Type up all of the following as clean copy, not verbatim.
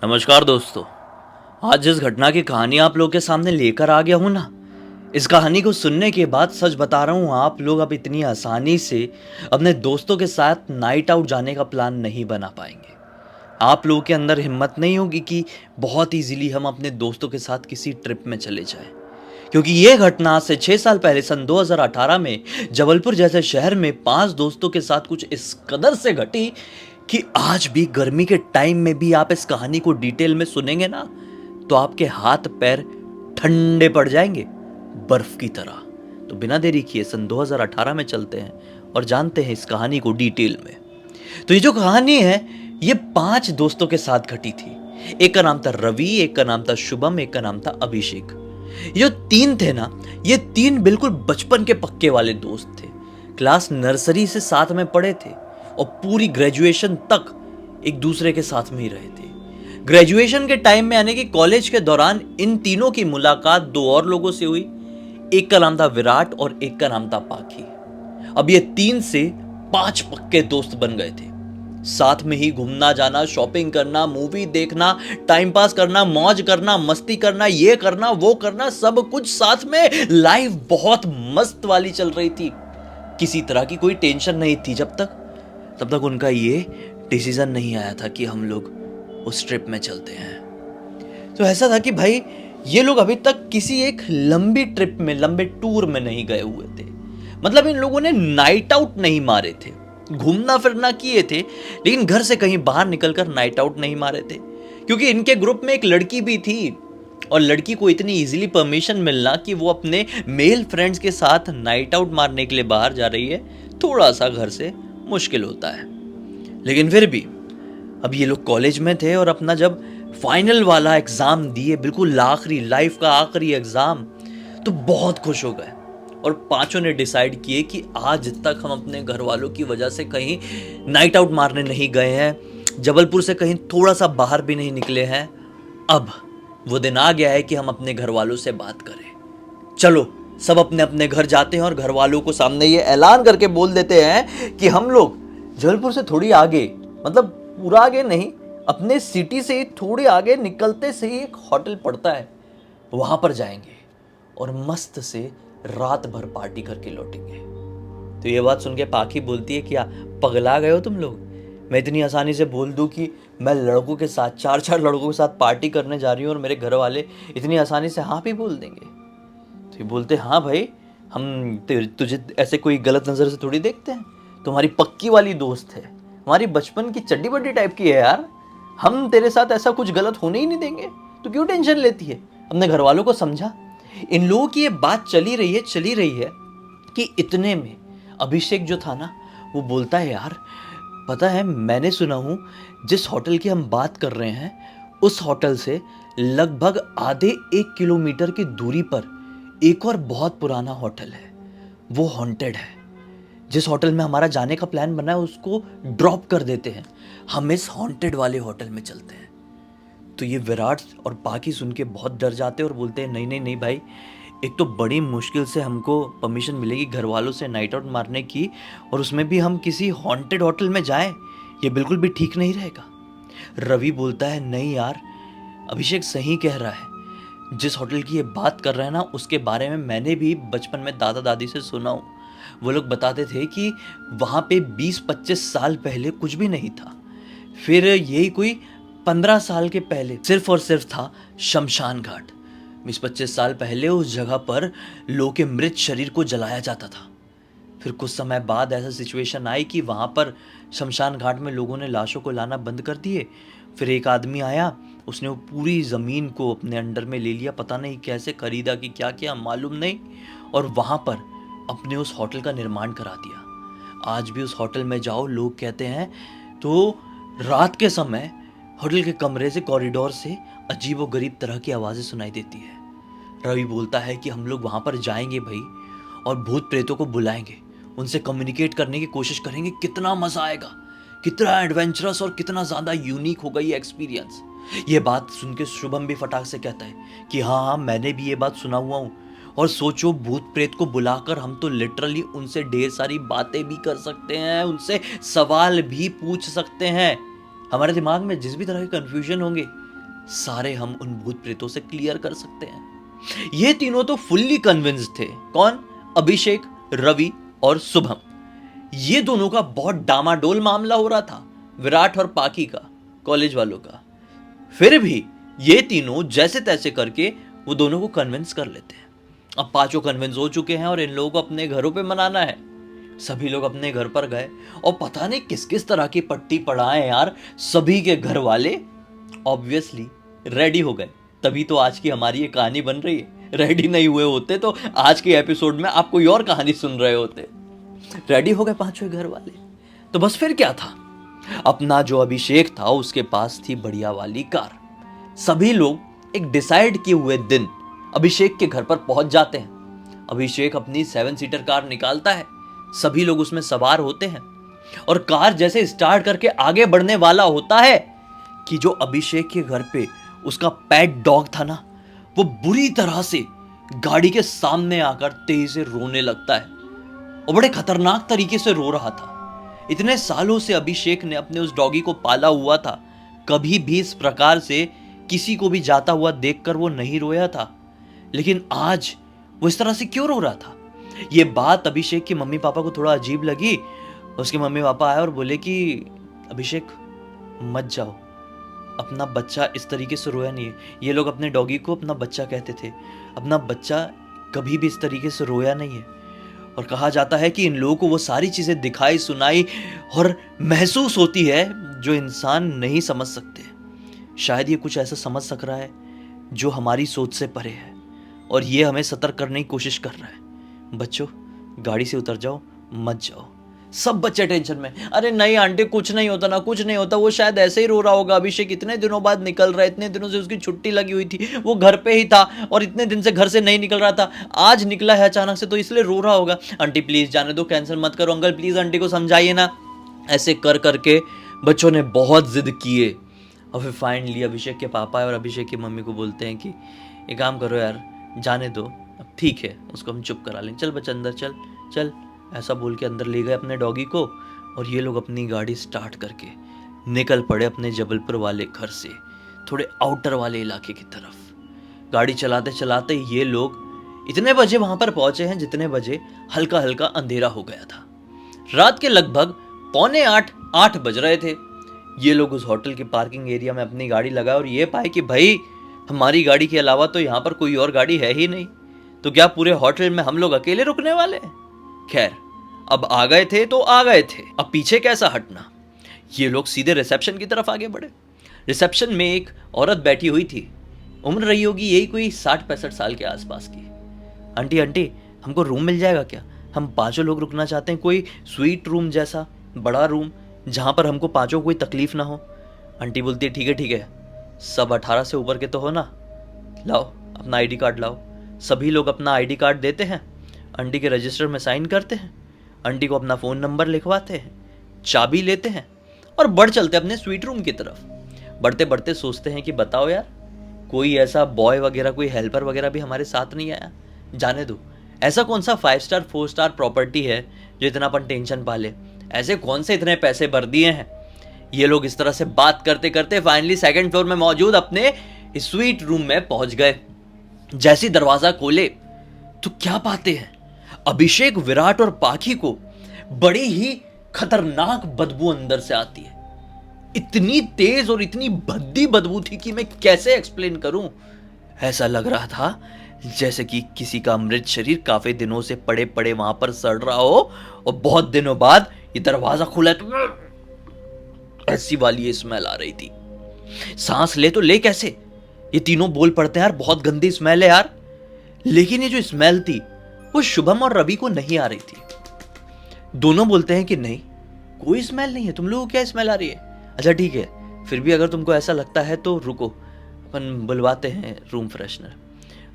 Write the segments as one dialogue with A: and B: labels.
A: नमस्कार दोस्तों। आज जिस घटना की कहानी आप लोग के सामने लेकर आ गया हूं ना, इस कहानी को सुनने के बाद सच बता रहा हूं, आप लोग अब इतनी आसानी से अपने दोस्तों के साथ नाइट आउट जाने का प्लान नहीं बना पाएंगे। आप लोगों के अंदर हिम्मत नहीं होगी कि बहुत इजीली हम अपने दोस्तों के साथ किसी ट्रिप में चले जाएं। क्योंकि ये घटना आज से 6 साल पहले सन 2018 में जबलपुर जैसे शहर में 5 दोस्तों के साथ कुछ इस कदर से घटी कि आज भी गर्मी के टाइम में भी आप इस कहानी को डिटेल में सुनेंगे ना, तो आपके हाथ पैर ठंडे पड़ जाएंगे बर्फ की तरह। तो बिना देरी किए सन 2018 में चलते हैं और जानते हैं इस कहानी को डिटेल में। तो ये जो कहानी है, ये 5 दोस्तों के साथ घटी थी। एक का नाम था रवि, एक का नाम था शुभम, एक का नाम था अभिषेक। ये जो 3 थे ना, ये 3 बिल्कुल बचपन के पक्के वाले दोस्त थे। क्लास नर्सरी से साथ में पढ़े थे और पूरी ग्रेजुएशन तक एक दूसरे के साथ में ही रहे थे। ग्रेजुएशन के टाइम में यानी कि कॉलेज के दौरान इन तीनों की मुलाकात 2 और लोगों से हुई। एक का नाम था विराट और एक का नाम था पाखी। अब ये 3 से 5 पक्के दोस्त बन गए थे। साथ में ही घूमना जाना, शॉपिंग करना, मूवी देखना, टाइम पास करना, मौज करना, मस्ती करना, ये करना वो करना, सब कुछ साथ में। लाइफ बहुत मस्त वाली चल रही थी। किसी तरह की कोई टेंशन नहीं थी तब तक उनका ये डिसीजन नहीं आया था कि हम लोग उस ट्रिप में चलते हैं। तो ऐसा था कि भाई ये लोग अभी तक किसी एक लंबी ट्रिप में, लंबे टूर में नहीं गए हुए थे। मतलब इन लोगों ने नाइट आउट नहीं मारे थे, घूमना फिरना किए थे, लेकिन घर से कहीं बाहर निकलकर नाइट आउट नहीं मारे थे। क्योंकि इनके ग्रुप में एक लड़की भी थी और लड़की को इतनी इजीली परमिशन मिलना कि वो अपने मेल फ्रेंड्स के साथ नाइट आउट मारने के लिए बाहर जा रही है, थोड़ा सा घर से मुश्किल होता है। लेकिन फिर भी अब ये लोग कॉलेज में थे और अपना जब फाइनल वाला एग्जाम दिए, बिल्कुल आखिरी, लाइफ का आखिरी एग्जाम, तो बहुत खुश हो गए। और पांचों ने डिसाइड किए कि आज तक हम अपने घर वालों की वजह से कहीं नाइट आउट मारने नहीं गए हैं, जबलपुर से कहीं थोड़ा सा बाहर भी नहीं निकले हैं। अब वो दिन आ गया है कि हम अपने घर वालों से बात करें। चलो सब अपने अपने घर जाते हैं और घर वालों को सामने ये ऐलान करके बोल देते हैं कि हम लोग जबलपुर से थोड़ी आगे, मतलब पूरा आगे नहीं, अपने सिटी से थोड़ी आगे निकलते से ही एक होटल पड़ता है, वहां पर जाएंगे और मस्त से रात भर पार्टी करके लौटेंगे। तो ये बात सुन के पाखी बोलती है, क्या पगला गए हो तुम लोग? मैं इतनी आसानी से बोल दूं कि मैं लड़कों के साथ, 4-4 लड़कों के साथ पार्टी करने जा रही हूँ और मेरे घर वाले इतनी आसानी से हाँ भी बोल देंगे? तो ये बोलते, हाँ भाई, हम तुझे ऐसे कोई गलत नज़र से थोड़ी देखते हैं। तुम्हारी पक्की वाली दोस्त है, हमारी बचपन की चड्डी बड्डी टाइप की है यार, हम तेरे साथ ऐसा कुछ गलत होने ही नहीं देंगे, तो क्यों टेंशन लेती है? अपने घर वालों को समझा। इन लोगों की ये बात चली रही है कि इतने में अभिषेक जो था ना, वो बोलता है, यार पता है, मैंने सुना हूँ जिस होटल की हम बात कर रहे हैं, उस होटल से लगभग आधे 1 किलोमीटर की दूरी पर एक और बहुत पुराना होटल है, वो हॉन्टेड है। जिस होटल में हमारा जाने का प्लान बना है उसको ड्रॉप कर देते हैं, हम इस हॉन्टेड वाले होटल में चलते हैं। तो ये विराट और बाकी सुन के बहुत डर जाते हैं और बोलते हैं, नहीं नहीं नहीं भाई, एक तो बड़ी मुश्किल से हमको परमिशन मिलेगी घर वालों से नाइट आउट मारने की, और उसमें भी हम किसी हॉन्टेड होटल में जाएं, ये बिल्कुल भी ठीक नहीं रहेगा। रवि बोलता है, नहीं यार, अभिषेक सही कह रहा है, जिस होटल की ये बात कर रहे हैं ना, उसके बारे में मैंने भी बचपन में दादा दादी से सुना हूँ। वो लोग बताते थे कि वहाँ पे 20-25 साल पहले कुछ भी नहीं था, फिर यही कोई 15 साल के पहले सिर्फ और सिर्फ था शमशान घाट। 20-25 साल पहले उस जगह पर लोगों के मृत शरीर को जलाया जाता था। फिर कुछ समय बाद ऐसा सिचुएशन आई कि वहाँ पर शमशान घाट में लोगों ने लाशों को लाना बंद कर दिए। फिर एक आदमी आया, उसने वो पूरी ज़मीन को अपने अंडर में ले लिया, पता नहीं कैसे खरीदा कि क्या किया मालूम नहीं, और वहाँ पर अपने उस होटल का निर्माण करा दिया। आज भी उस होटल में जाओ, लोग कहते हैं, तो रात के समय होटल के कमरे से, कॉरिडोर से अजीब व गरीब तरह की आवाज़ें सुनाई देती है। रवि बोलता है कि हम लोग वहाँ पर जाएंगे भाई, और भूत प्रेतों को बुलाएंगे, उनसे कम्युनिकेट करने की कोशिश करेंगे, कितना मज़ा आएगा, कितना एडवेंचरस और कितना ज़्यादा यूनिक होगा ये एक्सपीरियंस। ये बात सुन के शुभम भी फटाक से कहता है कि हाँ हाँ, मैंने भी ये बात सुना हुआ हूँ, और सोचो भूत प्रेत को बुलाकर हम तो लिटरली उनसे ढेर सारी बातें भी कर सकते हैं, उनसे सवाल भी पूछ सकते हैं। हमारे दिमाग में जिस भी तरह के कन्फ्यूजन होंगे, सारे हम उन भूत प्रेतों से क्लियर कर सकते हैं। ये तीनों तो फुल्ली कन्विंस्ड थे। कौन? अभिषेक, रवि और शुभम। ये दोनों का बहुत डामाडोल मामला हो रहा था, विराट और पाकी का, कॉलेज वालों का। फिर भी ये तीनों जैसे तैसे करके वो दोनों को कन्विंस कर लेते हैं। अब पांचों कन्विंस हो चुके हैं और इन लोगों को अपने घरों पे मनाना है। सभी लोग अपने घर पर गए और पता नहीं किस किस तरह की पट्टी पढ़ाए यार। सभी के घर वाले ऑब्वियसली रेडी हो गए, तभी तो आज की हमारी ये कहानी बन रही है। रेडी नहीं हुए होते तो आज के एपिसोड में आप कोई और कहानी सुन रहे होते। रेडी हो गए पांचों घर वाले, तो बस फिर क्या था, अपना जो अभिषेक था उसके पास थी बढ़िया वाली कार। सभी लोग एक डिसाइड किए हुए दिन अभिषेक के घर पर पहुंच जाते हैं। अभिषेक अपनी 7 सीटर कार निकालता है, सभी लोग उसमें सवार होते हैं और कार जैसे स्टार्ट करके आगे बढ़ने वाला होता है कि जो अभिषेक के घर पे उसका पेट डॉग था ना, वो बुरी तरह से गाड़ी के सामने आकर तेजी से रोने लगता है और बड़े खतरनाक तरीके से रो रहा था। इतने सालों से अभिषेक ने अपने उस डॉगी को पाला हुआ था, कभी भी इस प्रकार से किसी को भी जाता हुआ देखकर वो नहीं रोया था, लेकिन आज वो इस तरह से क्यों रो रहा था। ये बात अभिषेक के मम्मी पापा को थोड़ा अजीब लगी। उसके मम्मी पापा आए और बोले कि अभिषेक मत जाओ, अपना बच्चा इस तरीके से रोया नहीं है। ये लोग अपने डॉगी को अपना बच्चा कहते थे, अपना बच्चा कभी भी इस तरीके से रोया नहीं है। और कहा जाता है कि इन लोगों को वो सारी चीज़ें दिखाई सुनाई और महसूस होती है जो इंसान नहीं समझ सकते। शायद ये कुछ ऐसा समझ सक रहा है जो हमारी सोच से परे है और ये हमें सतर्क करने की कोशिश कर रहा है। बच्चों, गाड़ी से उतर जाओ, मत जाओ। सब बच्चे टेंशन में, अरे नहीं आंटी कुछ नहीं होता ना, कुछ नहीं होता, वो शायद ऐसे ही रो रहा होगा। अभिषेक इतने दिनों बाद निकल रहा है, इतने दिनों से उसकी छुट्टी लगी हुई थी, वो घर पे ही था और इतने दिन से घर से नहीं निकल रहा था, आज निकला है अचानक से तो इसलिए रो रहा होगा। आंटी प्लीज जाने दो, कैंसिल मत करो, अंकल प्लीज आंटी को समझाइए ना। ऐसे कर करके बच्चों ने बहुत जिद किए और फिर फाइनली अभिषेक के पापा और अभिषेक की मम्मी को बोलते हैं कि एक काम करो यार, जाने दो, अब ठीक है, उसको हम चुप करा लें, चल बच्चा अंदर चल चल। ऐसा बोल के अंदर ले गए अपने डॉगी को और ये लोग अपनी गाड़ी स्टार्ट करके निकल पड़े अपने जबलपुर वाले घर से थोड़े आउटर वाले इलाके की तरफ। गाड़ी चलाते चलाते ये लोग इतने बजे वहां पर पहुंचे हैं जितने बजे हल्का हल्का अंधेरा हो गया था। रात के लगभग 7:45-8 बज रहे थे। ये लोग उस होटल के पार्किंग एरिया में अपनी गाड़ी लगाए और ये पाए कि भाई हमारी गाड़ी के अलावा तो यहाँ पर कोई और गाड़ी है ही नहीं, तो क्या पूरे होटल में हम लोग अकेले रुकने वाले हैं। खैर, अब आ गए थे तो आ गए थे, अब पीछे कैसा हटना। ये लोग सीधे रिसेप्शन की तरफ आगे बढ़े। रिसेप्शन में एक औरत बैठी हुई थी, उम्र रही होगी यही कोई 60-65 साल के आसपास की। आंटी आंटी हमको रूम मिल जाएगा क्या, हम 5 लोग रुकना चाहते हैं, कोई स्वीट रूम जैसा बड़ा रूम जहाँ पर हमको 5 कोई तकलीफ ना हो। आंटी बोलती है ठीक है, सब 18 से ऊपर के तो हो ना, लाओ अपना आईडी कार्ड लाओ। सभी लोग अपना आईडी कार्ड देते हैं, आंटी के रजिस्टर में साइन करते हैं, आंटी को अपना फ़ोन नंबर लिखवाते हैं, चाबी लेते हैं और बढ़ चलते अपने स्वीट रूम की तरफ। बढ़ते बढ़ते सोचते हैं कि बताओ यार, कोई ऐसा बॉय वगैरह, कोई हेल्पर वगैरह भी हमारे साथ नहीं आया। जाने दो, ऐसा कौन सा 5 स्टार 4 स्टार प्रॉपर्टी है जो इतना अपन टेंशन पाले, ऐसे कौन से इतने पैसे भर दिए हैं। ये लोग इस तरह से बात करते करते फाइनली 2nd फ्लोर में मौजूद अपने स्वीट रूम में पहुंच गए। जैसी दरवाजा खोले तो क्या पाते हैं, अभिषेक, विराट और पाखी को बड़ी ही खतरनाक बदबू अंदर से आती है। इतनी तेज और इतनी भद्दी बदबू थी कि मैं कैसे एक्सप्लेन करूं। ऐसा लग रहा था जैसे कि किसी का मृत शरीर काफी दिनों से पड़े पड़े वहां पर सड़ रहा हो और बहुत दिनों बाद ये दरवाजा खुला तो ऐसी वाली ये स्मेल आ रही थी। सांस ले तो ले कैसे, ये तीनों बोल पड़ते हैं यार बहुत गंदी स्मेल है यार। लेकिन ये जो स्मेल थी वो शुभम और रवि को नहीं आ रही थी। दोनों बोलते हैं कि नहीं, कोई स्मेल नहीं है, तुम लोगों को क्या स्मेल आ रही है। अच्छा ठीक है, फिर भी अगर तुमको ऐसा लगता है तो रुको, अपन बुलवाते हैं रूम फ्रेशनर।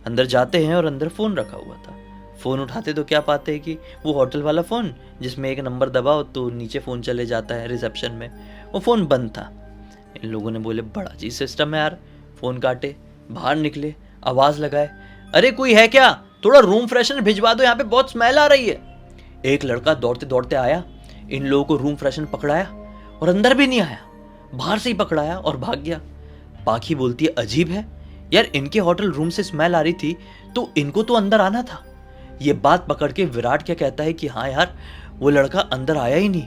A: अंदर जाते हैं और अंदर फ़ोन रखा हुआ था। फ़ोन उठाते तो क्या पाते हैं कि वो होटल वाला फ़ोन जिसमें एक नंबर दबाओ तो नीचे फ़ोन चले जाता है रिसेप्शन में, वो फ़ोन बंद था। इन लोगों ने बोले बड़ा अजीब सिस्टम है यार। फ़ोन काटे, बाहर निकले, आवाज़ लगाए, अरे कोई है क्या, थोड़ा रूम फ्रेशनर भिजवा दो, यहाँ पे बहुत स्मेल आ रही है। एक लड़का दौड़ते दौड़ते आया, इन लोगों को रूम फ्रेशनर पकड़ाया और अंदर भी नहीं आया, बाहर से ही पकड़ाया और भाग गया। पाखी बोलती है अजीब है यार, इनके होटल रूम से स्मेल आ रही थी तो इनको तो अंदर आना था। ये बात पकड़ के विराट क्या कहता है कि हाँ यार, वो लड़का अंदर आया ही नहीं।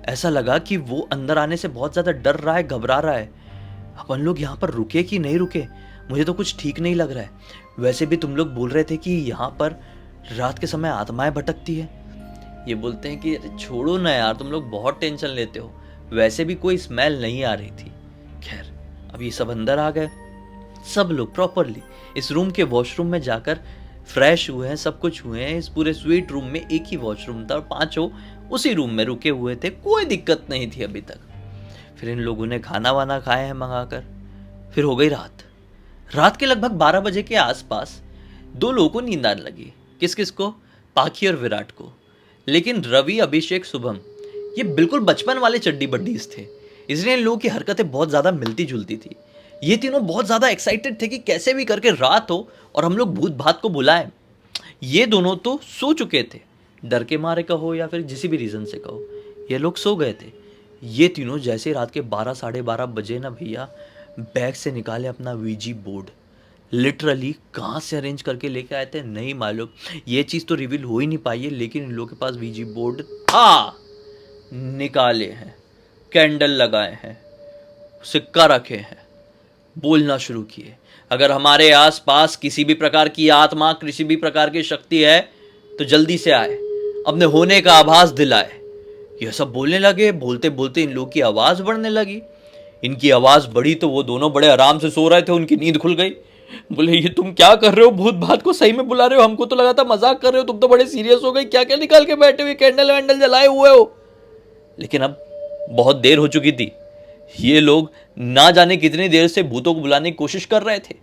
A: ऐसा लगा कि वो अंदर आने से बहुत ज्यादा डर रहा है, घबरा रहा है। अपन लोग यहाँ पर रुके कि नहीं रुके, मुझे तो कुछ ठीक नहीं लग रहा है। वैसे भी तुम लोग बोल रहे थे कि यहाँ पर रात के समय आत्माएं भटकती है। ये बोलते हैं कि अरे छोड़ो ना यार, तुम लोग बहुत टेंशन लेते हो, वैसे भी कोई स्मेल नहीं आ रही थी। खैर, अब ये सब अंदर आ गए। सब लोग प्रॉपरली इस रूम के वॉशरूम में जाकर फ्रेश हुए हैं, सब कुछ हुए हैं। इस पूरे स्वीट रूम में एक ही वॉशरूम था और पांचों उसी रूम में रुके हुए थे, कोई दिक्कत नहीं थी अभी तक। फिर इन लोगों ने खाना वाना खाए हैं मंगाकर। फिर हो गई रात। रात के लगभग 12 बजे के आसपास दो लोगों को नींद आने लगी। किस किस को? पाखी और विराट को। लेकिन रवि, अभिषेक, शुभम ये बिल्कुल बचपन वाले चड्डी बड्डीज थे, इसलिए इन लोगों की हरकतें बहुत ज़्यादा मिलती जुलती थी। ये तीनों बहुत ज़्यादा एक्साइटेड थे कि कैसे भी करके रात हो और हम लोग भूत भात को बुलाएं। ये दोनों तो सो चुके थे, डर के मारे कहो या फिर किसी भी रीज़न से कहो, ये लोग सो गए थे। ये तीनों जैसे रात के 12 साढ़े 12 बजे ना भैया, बैग से निकाले अपना वीजी बोर्ड। लिटरली कहाँ से अरेंज करके लेके आए थे नहीं मालूम, ये चीज़ तो रिवील हो ही नहीं पाई है, लेकिन इन लोगों के पास वीजी बोर्ड था। निकाले हैं, कैंडल लगाए हैं, सिक्का रखे हैं, बोलना शुरू किए, अगर हमारे आसपास किसी भी प्रकार की आत्मा, किसी भी प्रकार की शक्ति है तो जल्दी से आए, अपने होने का आभास दिलाए। यह सब बोलने लगे। बोलते बोलते इन लोगों की आवाज़ बढ़ने लगी। इनकी आवाज़ बढ़ी तो वो दोनों बड़े आराम से सो रहे थे, उनकी नींद खुल गई। बोले ये तुम क्या कर रहे हो, भूत भात को सही में बुला रहे हो? हमको तो लगा था मजाक कर रहे हो, तुम तो बड़े सीरियस हो गए, क्या क्या निकाल के बैठे हुए, कैंडल वैंडल जलाए हुए हो। लेकिन अब बहुत देर हो चुकी थी। ये लोग ना जाने कितनी देर से भूतों को बुलाने की कोशिश कर रहे थे।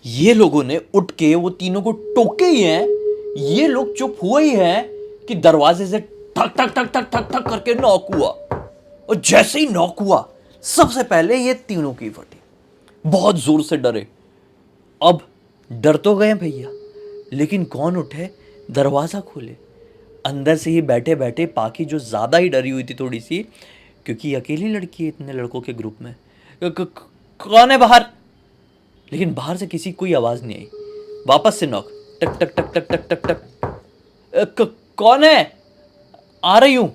A: ये लोगों ने उठ के वो तीनों को टोके ही हैं। ये लोग चुप हुए ही हैं कि दरवाजे से ठक ठक ठक ठक ठक ठक करके नॉक हुआ। और जैसे ही नॉक हुआ, सबसे पहले ये तीनों की फटी। बहुत जोर से डरे। अब डर तो गए भैया, लेकिन कौन उठे दरवाजा खोले? अंदर से ही बैठे बैठे पाखी, जो ज्यादा ही डरी हुई थी थोड़ी सी, क्योंकि अकेली लड़की है इतने लड़कों के ग्रुप में, कौन है बाहर? लेकिन बाहर से किसी कोई आवाज नहीं आई। वापस से नॉक, टक टक टक टक टक टक टक, कौन है? आ रही हूं।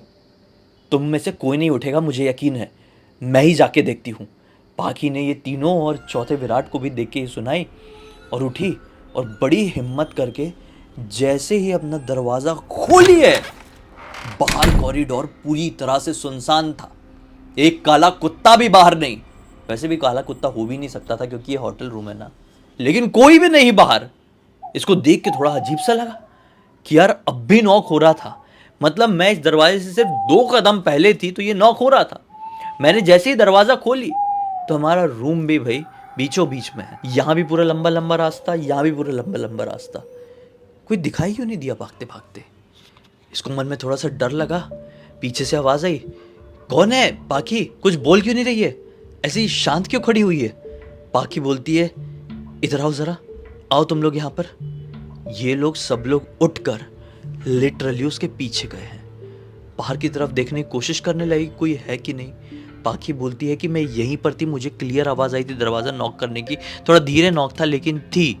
A: तुम में से कोई नहीं उठेगा, मुझे यकीन है, मैं ही जाके देखती हूं। पाखी ने ये तीनों और चौथे विराट को भी देख के ही सुनाई और उठी और बड़ी हिम्मत करके जैसे ही अपना दरवाजा खोली है, बाहर कॉरिडोर पूरी तरह से सुनसान था। एक काला कुत्ता भी बाहर नहीं। वैसे भी काला कुत्ता हो भी नहीं सकता था क्योंकि ये होटल रूम है ना, लेकिन कोई भी नहीं बाहर। इसको देख के थोड़ा अजीब सा लगा कि यार अब भी नॉक हो रहा था। मतलब मैं इस दरवाजे से सिर्फ 2 कदम पहले थी तो ये नॉक हो रहा था। मैंने जैसे ही दरवाजा खोली तो हमारा रूम भी भाई बीचों बीच में है। यहाँ भी पूरा लंबा लंबा रास्ता, यहाँ भी पूरा लंबा लंबा रास्ता। कोई दिखाई क्यों नहीं दिया भागते भागते? इसको मन में थोड़ा सा डर लगा। पीछे से आवाज आई, कौन है पाखी? कुछ बोल क्यों नहीं रही है? ऐसी शांत क्यों खड़ी हुई है? पाखी बोलती है, इधर आओ जरा, आओ तुम लोग यहाँ पर। ये लोग सब लोग उठकर लिटरली उसके पीछे गए हैं। बाहर की तरफ देखने की कोशिश करने लगी कोई है कि नहीं। पाखी बोलती है कि मैं यहीं पर थी, मुझे क्लियर आवाज आई थी दरवाजा नॉक करने की, थोड़ा धीरे नॉक था लेकिन थी।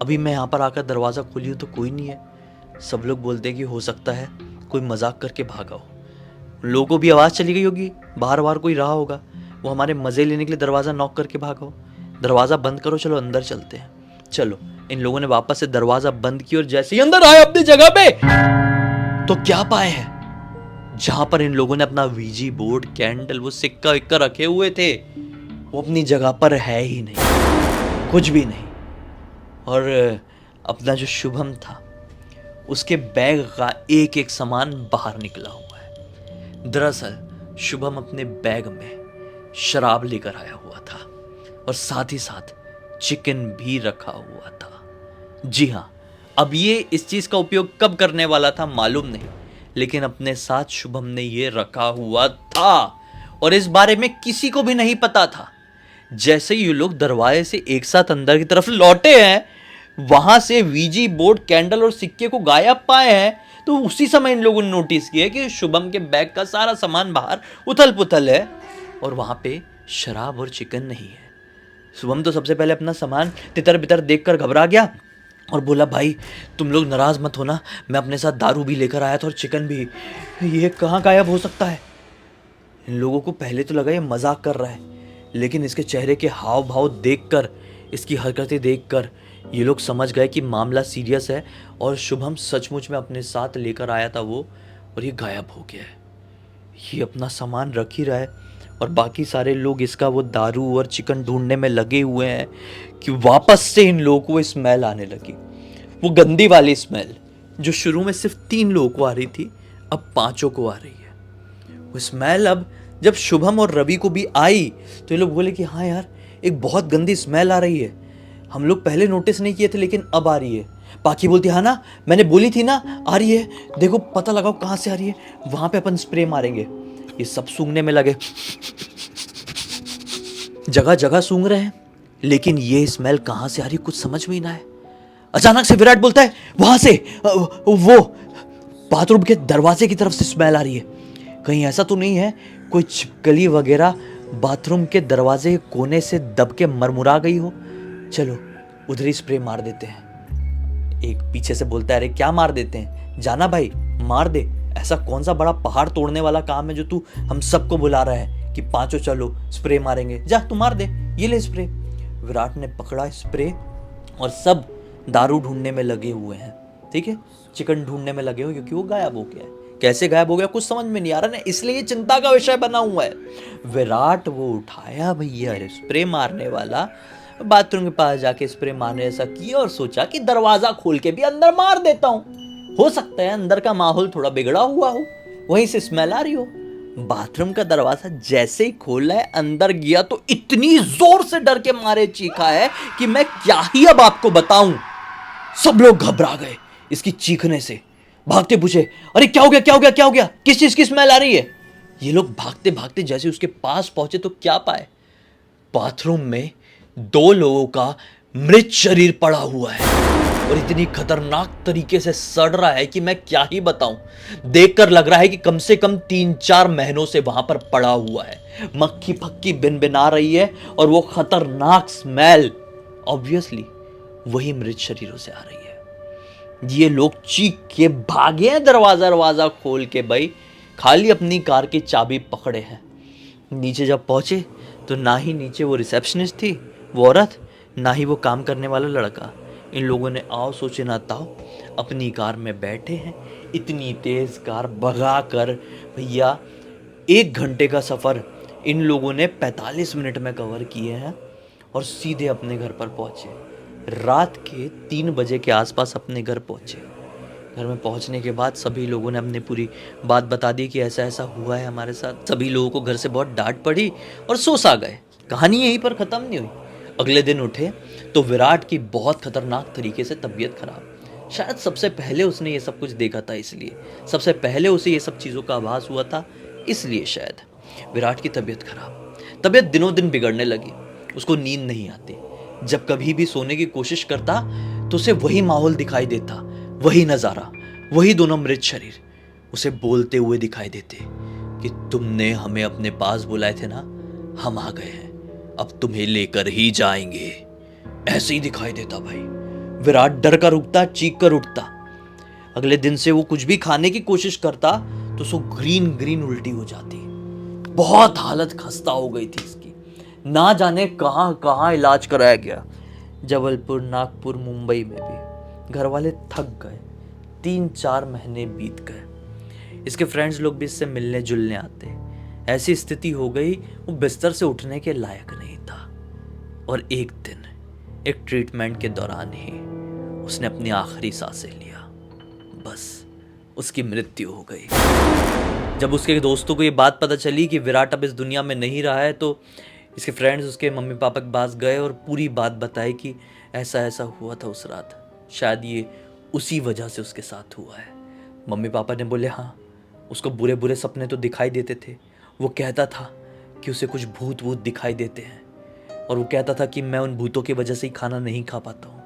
A: अभी मैं यहाँ पर आकर दरवाजा खोली हूँ तो कोई नहीं है। सब लोग बोलते हैं कि हो सकता है कोई मजाक करके भागा हो। लोगों को भी आवाज़ चली गई होगी, बाहर बाहर कोई रहा होगा, वो हमारे मज़े लेने के लिए दरवाज़ा नॉक करके भागा हो। दरवाज़ा बंद करो, चलो अंदर चलते हैं। चलो, इन लोगों ने वापस से दरवाज़ा बंद किया और जैसे ही अंदर आए अपनी जगह पे, तो क्या पाए हैं? जहां पर इन लोगों ने अपना वीजी बोर्ड, कैंडल, वो सिक्का विक्का रखे हुए थे, वो अपनी जगह पर है ही नहीं, कुछ भी नहीं। और अपना जो शुभम था, उसके बैग का एक एक सामान बाहर निकला हुआ है। दरअसल शुभम अपने बैग में शराब लेकर आया हुआ था और साथ ही साथ चिकन भी रखा हुआ था। जी हाँ, अब ये इस चीज का उपयोग कब करने वाला था मालूम नहीं, लेकिन अपने साथ शुभम ने ये रखा हुआ था और इस बारे में किसी को भी नहीं पता था। जैसे ही ये लोग दरवाजे से एक साथ अंदर की तरफ लौटे हैं, वहां से वीजी बोर्ड, कैंडल और सिक्के को गायब पाए हैं, तो उसी समय इन लोगों ने नोटिस किया कि शुभम के बैग का सारा सामान बाहर उथल पुथल है और वहां पे शराब और चिकन नहीं है। शुभम तो सबसे पहले अपना सामान तितर बितर देखकर घबरा गया और बोला, भाई तुम लोग नाराज़ मत होना, मैं अपने साथ दारू भी लेकर आया था और चिकन भी। ये कहाँ गायब हो सकता है? इन लोगों को पहले तो लगा ये मजाक कर रहा है, लेकिन इसके चेहरे के हाव भाव देखकर, इसकी हरकतें देखकर ये लोग समझ गए कि मामला सीरियस है और शुभम सचमुच में अपने साथ लेकर आया था वो, और ये गायब हो गया है। ये अपना सामान रख ही रहा है और बाकी सारे लोग इसका वो दारू और चिकन ढूंढने में लगे हुए हैं कि वापस से इन लोगों को स्मेल आने लगी। वो गंदी वाली स्मेल जो शुरू में सिर्फ 3 लोगों को आ रही थी, अब 5 को आ रही है। वो स्मेल अब जब शुभम और रवि को भी आई तो ये लोग बोले कि हाँ यार, एक बहुत गंदी स्मेल आ रही है, हम लोग पहले नोटिस नहीं किए थे लेकिन अब आ रही है। पाखी बोलती, हाँ ना, मैंने बोली थी ना आ रही है, देखो पता लगाओ कहाँ से आ रही है, वहां पे अपन स्प्रे मारेंगे। ये सब सूंघने में लगे, जगह जगह सूंघ रहे हैं, लेकिन ये स्मेल कहाँ से आ रही कुछ समझ में ही ना है। अचानक से विराट बोलता है, वहां से वो बाथरूम के दरवाजे की तरफ से स्मेल आ रही है। कहीं ऐसा तो नहीं है कोई छिपकली वगैरह बाथरूम के दरवाजे के कोने से दब के मरमुरा गई हो? चलो उधर ही स्प्रे मार देते हैं। एक पीछे से बोलता है, अरे क्या मार देते हैं, जाना भाई मार दे, ऐसा कौन सा बड़ा पहाड़ तोड़ने वाला काम है जो तू हम सबको बुला रहा है कि 5 चलो स्प्रे मारेंगे, जा तू मार दे, ये ले स्प्रे। विराट ने पकड़ा स्प्रे और सब दारू ढूंढने में लगे हुए हैं, ठीक है, चिकन ढूंढने में लगे हुए, क्योंकि वो गायब हो गया है। कैसे गायब हो गया कुछ समझ में नहीं आ रहा ना, इसलिए ये चिंता का विषय बना हुआ है। विराट वो उठाया भैया स्प्रे मारने वाला, बाथरूम के पास जाके स्प्रे मारने ऐसा किया और सोचा कि दरवाजा खोल के भी अंदर मार देता हूं, हो सकता है अंदर का माहौल थोड़ा बिगड़ा हुआ हो, वहीं से स्मेल आ रही हो। बाथरूम का दरवाजा जैसे ही खोला है, अंदर गया तो इतनी जोर से डर के मारे चीखा है कि मैं क्या ही अब आपको बताऊं। सब लोग घबरा गए इसकी चीखने से, भागते पूछे, अरे क्या हो गया, क्या हो गया, क्या हो गया, किस चीज की स्मेल आ रही है? ये लोग भागते भागते जैसे उसके पास पहुंचे तो क्या पाए, बाथरूम में 2 लोगों का मृत शरीर पड़ा हुआ है और इतनी खतरनाक तरीके से सड़ रहा है कि मैं क्या ही बताऊं। देखकर लग रहा है कि कम से कम 3-4 महीनों से वहां पर पड़ा हुआ है। मक्खी फक्की बिनबिना रही है और वो खतरनाक स्मेल ऑब्वियसली वही मृत शरीरों से आ रही है। ये लोग चीख के भागे हैं दरवाजा खोल के, भाई खाली अपनी कार की चाबी पकड़े हैं। नीचे जब पहुंचे तो ना ही नीचे वो रिसेप्शनिस्ट थी वो औरत, ना ही वो काम करने वाला लड़का। इन लोगों ने आओ सोचे ना ताओ अपनी कार में बैठे हैं, इतनी तेज कार भगा कर भैया 1 घंटे का सफ़र इन लोगों ने 45 मिनट में कवर किए हैं और सीधे अपने घर पर पहुंचे। रात के 3 बजे के आसपास अपने घर पहुंचे। घर में पहुंचने के बाद सभी लोगों ने अपनी पूरी बात बता दी कि ऐसा ऐसा हुआ है हमारे साथ। सभी लोगों को घर से बहुत डांट पड़ी और सो सा गए। कहानी यहीं पर ख़त्म नहीं हुई। अगले दिन उठे तो विराट की बहुत खतरनाक तरीके से तबीयत खराब। शायद सबसे पहले उसने ये सब कुछ देखा था, इसलिए सबसे पहले उसे ये सब चीज़ों का आभास हुआ था, इसलिए शायद विराट की तबीयत खराब। तबीयत दिनों दिन बिगड़ने लगी, उसको नींद नहीं आती। जब कभी भी सोने की कोशिश करता तो उसे वही माहौल दिखाई देता, वही नज़ारा, वही दोनों मृत शरीर उसे बोलते हुए दिखाई देते कि तुमने हमें अपने पास बुलाए थे ना, हम आ गए हैं, अब तुम्हें लेकर ही जाएंगे। ऐसे ही दिखाई देता भाई। विराट डर कर उठता, चीख कर उठता। अगले दिन से वो कुछ भी खाने की कोशिश करता तो उसको ग्रीन ग्रीन उल्टी हो जाती। बहुत हालत खस्ता हो गई थी इसकी, ना जाने कहाँ कहाँ इलाज कराया गया, जबलपुर, नागपुर, मुंबई में भी। घर वाले थक गए, 3-4 महीने बीत गए। इसके फ्रेंड्स लोग भी इससे मिलने जुलने आते। ऐसी स्थिति हो गई वो बिस्तर से उठने के लायक नहीं था। और एक दिन एक ट्रीटमेंट के दौरान ही उसने अपनी आखिरी सांसें लिया, बस उसकी मृत्यु हो गई। जब उसके दोस्तों को ये बात पता चली कि विराट अब इस दुनिया में नहीं रहा है तो इसके फ्रेंड्स उसके मम्मी पापा के पास गए और पूरी बात बताई कि ऐसा ऐसा हुआ था उस रात, शायद ये उसी वजह से उसके साथ हुआ है। मम्मी पापा ने बोले हाँ, उसको बुरे बुरे सपने तो दिखाई देते थे। वो कहता था कि उसे कुछ भूत वूत दिखाई देते हैं और वो कहता था कि मैं उन भूतों की वजह से ही खाना नहीं खा पाता हूँ।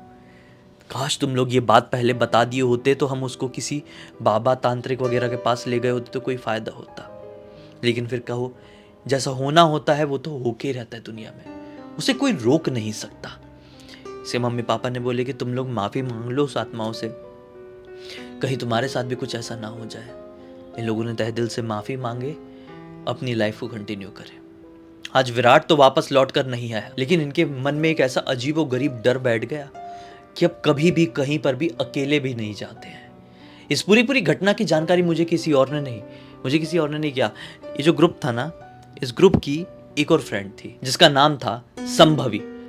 A: काश तुम लोग ये बात पहले बता दिए होते तो हम उसको किसी बाबा तांत्रिक वगैरह के पास ले गए होते तो कोई फ़ायदा होता। लेकिन फिर कहो, जैसा होना होता है वो तो होके ही रहता है दुनिया में, उसे कोई रोक नहीं सकता। इसे मम्मी पापा ने बोले कि तुम लोग माफ़ी मांग लो उस आत्माओं से, कहीं तुम्हारे साथ भी कुछ ऐसा ना हो जाए। इन लोगों ने तहे दिल से माफ़ी मांगे, अपनी लाइफ को कंटिन्यू करें। आज विराट तो वापस लौट कर नहीं आया, लेकिन इनके मन में एक ऐसा अजीबो गरीब डर बैठ गया कि अब कभी भी कहीं पर भी अकेले भी नहीं जाते हैं। इस पूरी घटना की जानकारी मुझे किसी और ने नहीं किया। ये जो ग्रुप था ना, इस ग्रुप की एक और फ्रेंड थी जिसका नाम था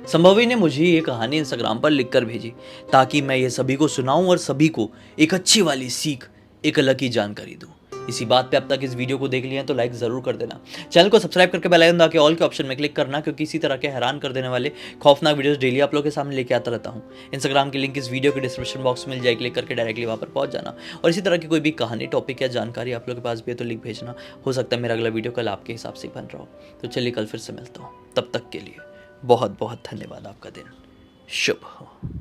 A: संभवी ने मुझे ये कहानी इंस्टाग्राम पर लिखकर भेजी ताकि मैं ये सभी को सुनाऊं और सभी को एक अच्छी वाली सीख, एक अलग की जानकारी दूं। इसी बात पे अब तक इस वीडियो को देख लिया तो लाइक जरूर कर देना, चैनल को सब्सक्राइब करके बेल आइकन दबा के ऑल के ऑप्शन में क्लिक करना, क्योंकि इसी तरह के हैरान कर देने वाले खौफनाक वीडियोस डेली आप लोगों के सामने लेके आता रहता हूँ। इंस्टाग्राम की लिंक इस वीडियो के डिस्क्रिप्शन बॉक्स में मिल जाए, क्लिक करके डायरेक्टली वहाँ पर पहुंच जाना। और इसी तरह की कोई भी कहानी, टॉपिक या जानकारी आप लोग के पास भी है तो लिंक भेजना। हो सकता है मेरा अगला वीडियो कल आपके हिसाब से बन रहा हो। तो चलिए कल फिर से मिलता हूँ, तब तक के लिए बहुत बहुत धन्यवाद। आपका दिन शुभ हो।